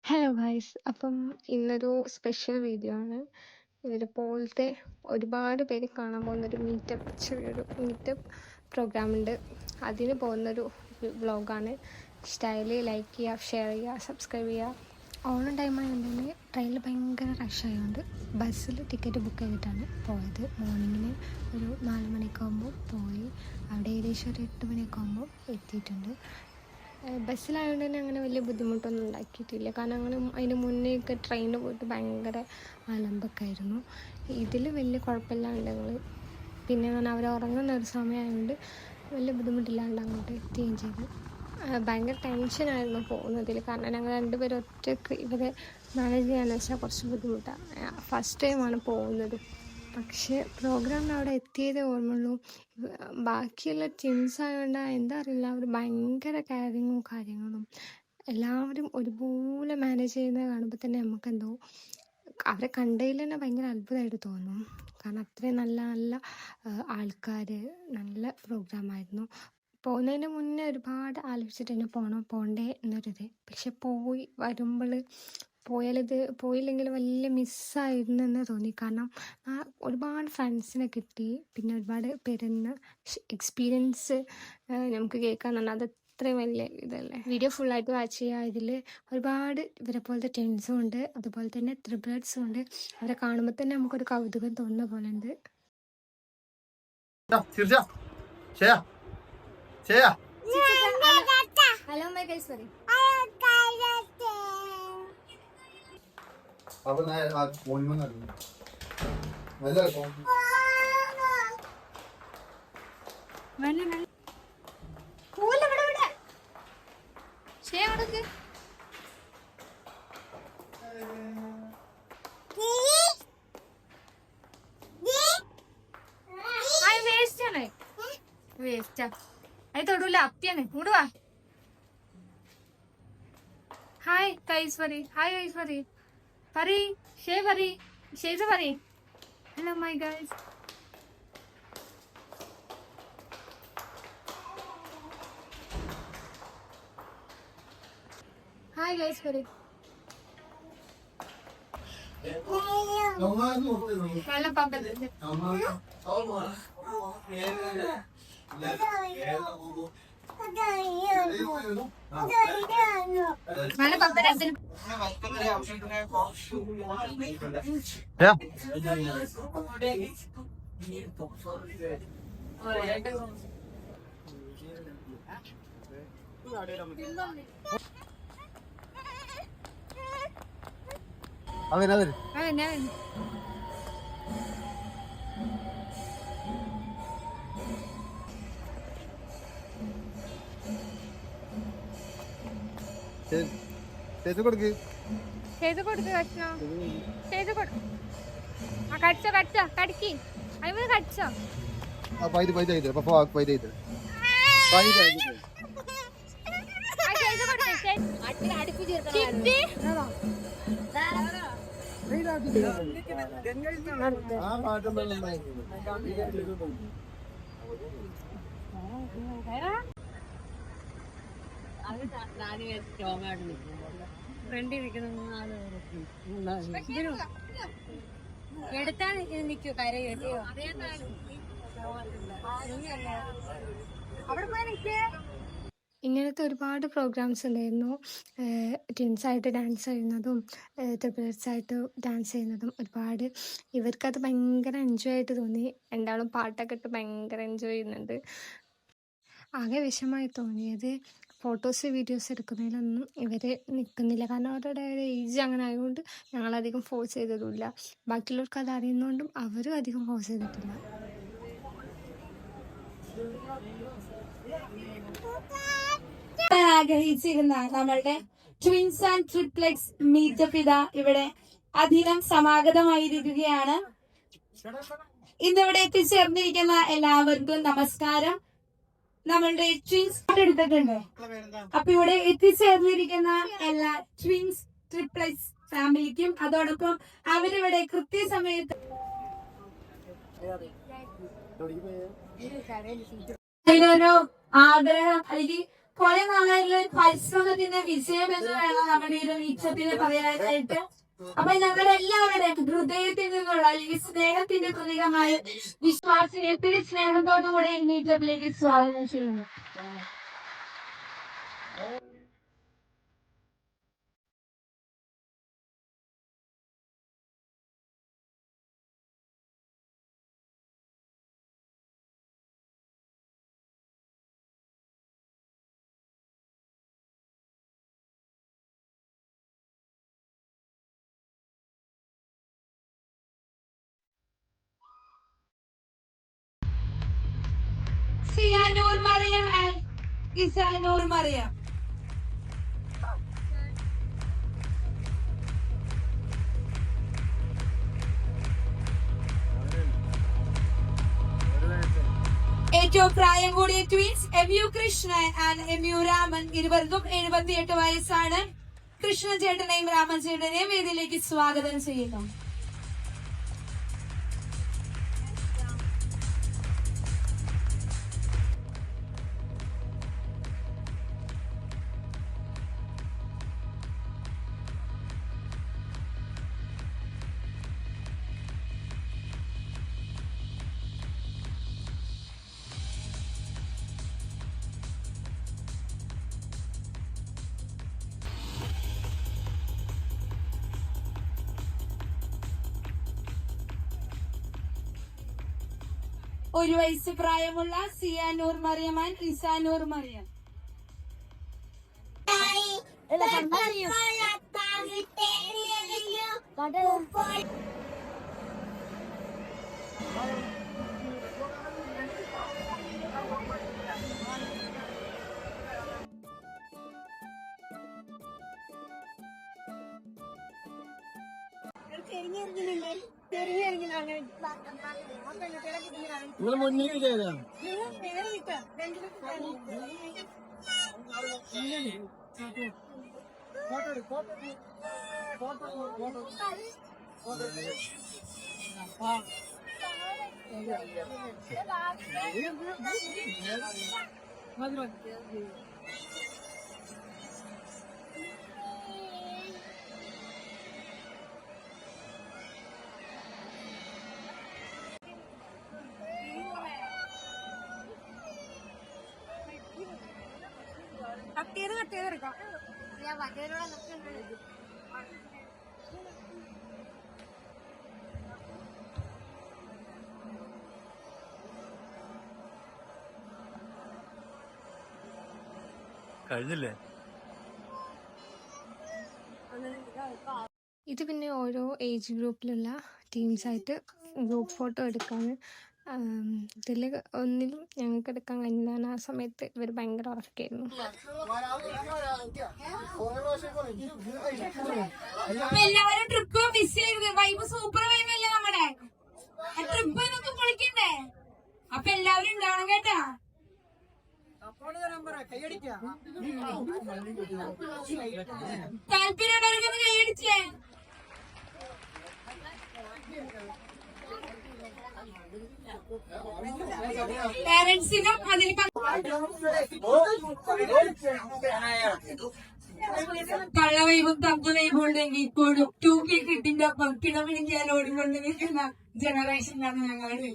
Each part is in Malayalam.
ഹലോ ഗൈസ്, അപ്പം ഇന്നൊരു സ്പെഷ്യൽ വീഡിയോ ആണ്. ഇതുപോലത്തെ ഒരുപാട് പേര് കാണാൻ പോകുന്നൊരു ചെറിയൊരു മീറ്റപ്പ് പ്രോഗ്രാം ഉണ്ട്. അതിന് പോകുന്നൊരു വ്ളോഗാണ്. ഇഷ്ടമായാൽ ലൈക്ക് ചെയ്യുക, ഷെയർ ചെയ്യുക, സബ്സ്ക്രൈബ് ചെയ്യുക. ഓണം ടൈമായതുകൊണ്ട് ട്രെയിനിൽ ഭയങ്കര റഷ് ആയതുകൊണ്ട് ബസ്സിൽ ടിക്കറ്റ് ബുക്ക് ചെയ്തിട്ടാണ് പോയത്. മോർണിംഗിന് ഒരു 4 മണിയൊക്കെ ആകുമ്പോൾ പോയി. അവിടെ ഏകദേശം ഒരു 8 മണിയൊക്കെ ആകുമ്പോൾ എത്തിയിട്ടുണ്ട്. ബസ്സിലായതുകൊണ്ട് തന്നെ അങ്ങനെ വലിയ ബുദ്ധിമുട്ടൊന്നും ഉണ്ടാക്കിയിട്ടില്ല. കാരണം അങ്ങനെ അതിന് മുന്നേയൊക്കെ ട്രെയിനിൽ പോയിട്ട് ഭയങ്കര അലമ്പൊക്കെ ആയിരുന്നു. ഇതിൽ വലിയ കുഴപ്പമില്ലാണ്ട് ഞങ്ങൾ പിന്നെ അവർ ഉറങ്ങുന്ന ഒരു സമയമായതുകൊണ്ട് വലിയ ബുദ്ധിമുട്ടില്ലാണ്ട് അങ്ങോട്ട് എത്തുകയും ചെയ്തു. ഭയങ്കര ടെൻഷനായിരുന്നു പോകുന്നതിൽ. കാരണം ഞങ്ങൾ രണ്ടുപേരും ഒറ്റയ്ക്ക് ഇവരെ മാനേജ് ചെയ്യാന്ന് വെച്ചാൽ കുറച്ച് ബുദ്ധിമുട്ടാണ്. ഫസ്റ്റ് ടൈമാണ് പോകുന്നത്. പക്ഷേ പ്രോഗ്രാമിന് അവിടെ എത്തിയതേ ഓർമ്മയുള്ളൂ. ബാക്കിയുള്ള ടീംസ് ആയതുകൊണ്ട് എന്താ അറിയില്ല, അവർ ഭയങ്കര കെയറിങ്ങും കാര്യങ്ങളും എല്ലാവരും ഒരുപോലെ മാനേജ് ചെയ്യുന്നത് കാണുമ്പോൾ തന്നെ നമുക്കെന്തോ അവരെ കണ്ടതിൽ തന്നെ ഭയങ്കര അത്ഭുതമായിട്ട് തോന്നും. കാരണം അത്രയും നല്ല നല്ല ആൾക്കാർ, നല്ല പ്രോഗ്രാമായിരുന്നു. പോകുന്നതിന് മുന്നേ ഒരുപാട് ആലോചിച്ചിട്ട് തന്നെ പോകണ്ടേ എന്നൊരിത്. പക്ഷെ പോയി വരുമ്പോൾ പോയില്ലെങ്കിൽ വലിയ മിസ്സായിരുന്നെന്ന് തോന്നി. കാരണം ഒരുപാട് ഫ്രണ്ട്സിനെ കിട്ടി, പിന്നെ ഒരുപാട് പേരുന്ന് എക്സ്പീരിയൻസ് നമുക്ക് കേൾക്കാൻ തന്നെ അത് അത്രയും വലിയ ഇതല്ലേ. വീഡിയോ ഫുള്ളായിട്ട് വാച്ച് ചെയ്യുക. ഇതിൽ ഒരുപാട് ഇവരെ പോലത്തെ ടെൻസും ഉണ്ട്, അതുപോലെ തന്നെ ത്രിബിൾസും ഉണ്ട്. അവരെ കാണുമ്പോൾ തന്നെ നമുക്കൊരു കൗതുകം തോന്നുന്ന പോലെ ഉണ്ട്. Hello my guys, sorry. വേസ്റ്റാ, അത് തൊടൂല, അപ്പിയാണ്. ഇങ്ങോട്ട് വാ. ഹായ് ഗൈസ് പറയ്, ഹായ് ഗൈസ് പറയ്, പറയ് ഷേസ പറയ്. Hello my guys. Hi guys പറയ്. നല്ല പമ്പല്ലേ. ചെയ്ത് കൊടുക്ക് കഷ്ണം, ചെയ്ത് കൊടു. കടിച്ചോ കടിക്കി, അതിന് കടിച്ചോ. എടുത്താ നിൽക്കൂ, കരയോ. ഇങ്ങനത്തെ ഒരുപാട് പ്രോഗ്രാംസ് ഉണ്ടായിരുന്നു. ട്വിൻസായിട്ട് ഡാൻസ് ചെയ്യുന്നതും ത്രിപിൾസായിട്ട് ഡാൻസ് ചെയ്യുന്നതും ഒരുപാട്. ഇവർക്കത് ഭയങ്കര എൻജോയ് ആയിട്ട് തോന്നി. രണ്ടാളും പാട്ടൊക്കെ ഇട്ട് ഭയങ്കര എൻജോയ് ചെയ്യുന്നുണ്ട്. ആകെ വിഷമമായി തോന്നിയത് ഫോട്ടോസ് വീഡിയോസ് എടുക്കുന്നതിലൊന്നും ഇവർ നിൽക്കുന്നില്ല. കാരണം അവരുടെ ഏജ് അങ്ങനെ ആയതുകൊണ്ട് ഞങ്ങളധികം ഫോഴ്സ് ചെയ്തതുമില്ല. ബാക്കിയുള്ളവർക്ക് അത് അറിയുന്നതുകൊണ്ടും അവരും അധികം ഫോഴ്സ് ചെയ്തിട്ടില്ല. ആഗ്രഹിച്ചിരുന്ന നമ്മളുടെ ട്വിൻസ് ആൻഡ് ട്രിപ്ലെക്സ് മീറ്റപ്പ് ഇതാ ഇവിടെ അധികം സമാഗതമായിരിക്കുകയാണ്. ഇന്നിവിടെ എത്തിച്ചേർന്നിരിക്കുന്ന എല്ലാവർക്കും നമസ്കാരം. നമ്മളുടെ ട്വിൻസ് എടുത്തിട്ടുണ്ട്. അപ്പൊ ഇവിടെ എത്തിച്ചേർന്നിരിക്കുന്ന എല്ലാ ട്വിൻസ് ട്രിപ്ലെക്സ് ഫാമിലിക്കും അതോടൊപ്പം അവരിവിടെ കൃത്യസമയത്ത് അതിനൊരു ആഗ്രഹം അല്ലെങ്കിൽ കുറെ നാളായിട്ടുള്ള ഒരു പരിശ്രമത്തിന്റെ വിജയം എന്ന് വേണം നമ്മുടെ ഈ ഒരു മീറ്റപ്പിന് പറയാനായിട്ട്. അപ്പൊ ഞങ്ങളുടെ എല്ലാവരുടെയും ഹൃദയത്തിൽ നിന്നുള്ള അല്ലെങ്കിൽ സ്നേഹത്തിന്റെ പ്രതീകമായ വിശ്വാസിനെ ഒത്തിരി സ്നേഹത്തോടുകൂടെ ഈ മീറ്റപ്പിലേക്ക് സ്വാഗതം ചെയ്യുന്നു. സിയാനൂർ മറിയം ആൻഡ് ഇസാനൂർ മറിയം. ഏറ്റവും പ്രായം കൂടിയ ട്വിൻസ് എംയു കൃഷ്ണൻ ആൻഡ് എംയു രാമൻ, ഇരുവർക്കും 78 വയസ്സാണ്. കൃഷ്ണൻ ചേട്ടനെയും രാമൻ ചേട്ടനെയും വേദിയിലേക്ക് സ്വാഗതം ചെയ്യുന്നു. ഒരു വയസ്സ് പ്രായമുള്ള സിയാനൂർ മറിയം ആൻഡ് ഇസാനൂർ മറിയം. നിങ്ങൾ മുന്നിൽ ചെയ്താ കഴിഞ്ഞില്ലേ? ഇത് പിന്നെ ഓരോ ഏജ് ഗ്രൂപ്പിലുള്ള ടീംസായിട്ട് ഗ്രൂപ്പ് ഫോട്ടോ എടുക്കാണ്. ഇതിൽ ഒന്നിലും ഞങ്ങൾക്ക് എടുക്കാൻ കഴിഞ്ഞാൽ ആ സമയത്ത് ഇവർ ഭയങ്കര ഉറക്കായിരുന്നു. എല്ലാവരും ട്രിപ്പ് മിസ് ചെയ്ത് വൈബ് സൂപ്പർ വൈബല്ലേ നമ്മുടെ ട്രിപ്പ് എന്നൊക്കെ പൊളിക്കണ്ടേ? അപ്പൊ എല്ലാവരും ഉണ്ടാവണം കേട്ടാ. താല്പര്യമുള്ളവർക്കൊന്ന് കൈയടിച്ചേ. പാരന്റ്സിനും അതിൽ കള്ള വൈബും തങ്ക വൈബും ഉണ്ടെങ്കിൽ ഇപ്പോഴും 2K കിട്ടിന്റെ ഒപ്പം പിണമിണിക്കാൻ ഓടിക്കൊണ്ട് നിൽക്കുന്ന ജനറേഷനാണ് ഞങ്ങളുടെ.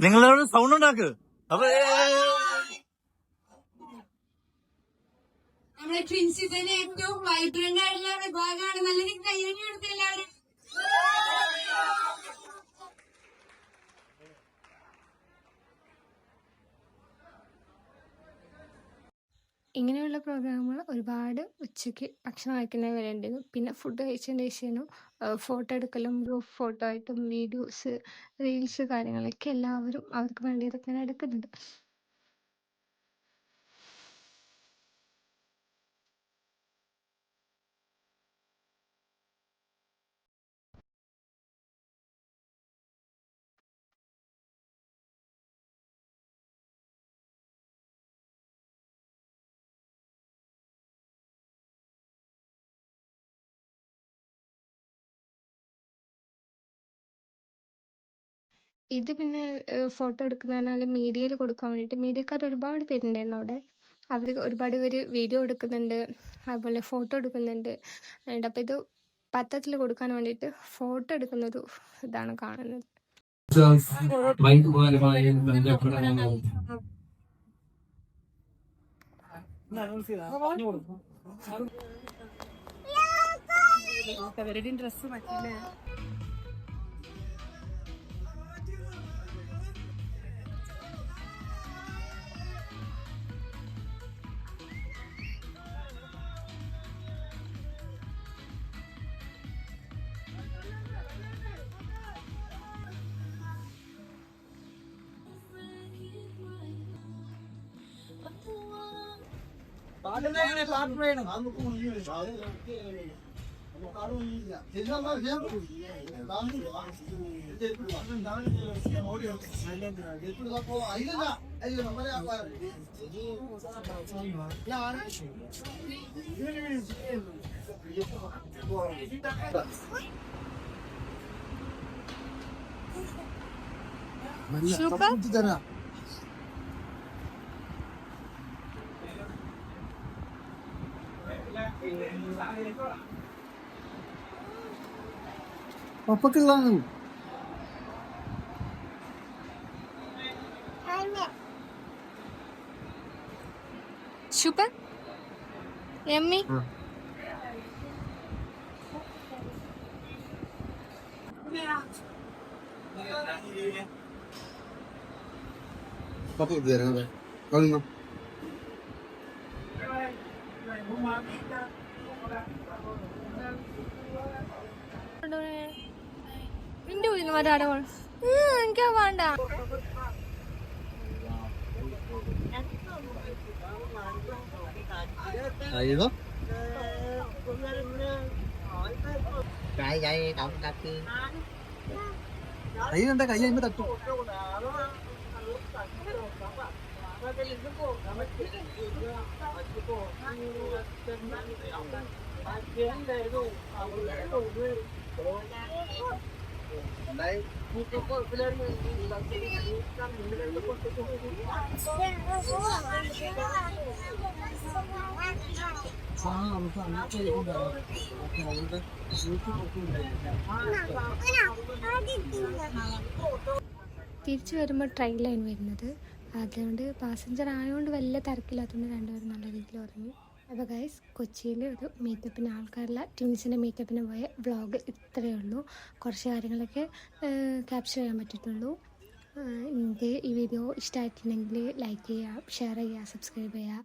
നിങ്ങളോട് സൗണ്ട് ഉണ്ടാക്ക്. അപ്പൊ നമ്മുടെ ട്വിൻസിൽ തന്നെ ഏറ്റവും വൈബ്രന്റ് ആയിട്ടുള്ള വിഭാഗമാണ്. നല്ല കയ്യടി കൊടുത്ത എല്ലാവരും. ഇങ്ങനെയുള്ള പ്രോഗ്രാമുകൾ ഒരുപാട് ഉച്ചയ്ക്ക് ഭക്ഷണം കഴിക്കുന്നതിന് വരേണ്ടതും പിന്നെ ഫുഡ് കഴിച്ചതിന് ശേഷം ഫോട്ടോ എടുക്കലും ഗ്രൂപ്പ് ഫോട്ടോ ആയിട്ടും വീഡിയോസ് റീൽസ് കാര്യങ്ങളൊക്കെ എല്ലാവരും അവർക്ക് വേണ്ടിയതൊക്കെ ഇങ്ങനെ എടുക്കുന്നുണ്ട്. ഇത് പിന്നെ ഫോട്ടോ എടുക്കുന്നതിനാൽ മീഡിയയിൽ കൊടുക്കാൻ വേണ്ടിയിട്ട് മീഡിയക്കാർ ഒരുപാട് പേരുണ്ടായിരുന്നു അവിടെ. അവർ ഒരുപാട് പേര് വീഡിയോ എടുക്കുന്നുണ്ട്, അതുപോലെ ഫോട്ടോ എടുക്കുന്നുണ്ട്. അപ്പോൾ ഇത് പത്രത്തിൽ കൊടുക്കാൻ വേണ്ടിയിട്ട് ഫോട്ടോ എടുക്കുന്നൊരു ഇതാണ് കാണുന്നത്. വൈദ്യുതപരമായി ബന്ധപ്പെടാനോ ഡ്രസ് പറ്റില്ലേ? പപ്പക്കുള്ളതാണ്. Super yummy. പപ്പ തരാം. കളഞ്ഞോ. എന്റെ വീടിന് ഒരാടെ എനിക്കാ വേണ്ട. Ayun. Ayun ang kaya mo tatlo. തിരിച്ചു വരുമ്പോൾ ട്രെയിനിലാണ് വരുന്നത്. അതുകൊണ്ട് പാസഞ്ചർ ആയതുകൊണ്ട് വലിയ തിരക്കില്ലാത്തതുകൊണ്ട് രണ്ടുപേരും നല്ല രീതിയിൽ ഉറങ്ങി. അപ്പോൾ ഗൈസ്, കൊച്ചിയിൽ ഒരു മീറ്റപ്പിന് ആൾക്കാരില്ല, ട്വിൻസിൻ്റെ മീറ്റപ്പിന് പോയ വ്ളോഗ് ഇത്രയേ ഉള്ളൂ. കുറച്ച് കാര്യങ്ങളൊക്കെ ക്യാപ്ചർ ചെയ്യാൻ പറ്റിയിട്ടുള്ളൂ. നിങ്ങൾക്ക് ഈ വീഡിയോ ഇഷ്ടമായിട്ടുണ്ടെങ്കിൽ ലൈക്ക് ചെയ്യുക, ഷെയർ ചെയ്യുക, സബ്സ്ക്രൈബ് ചെയ്യുക.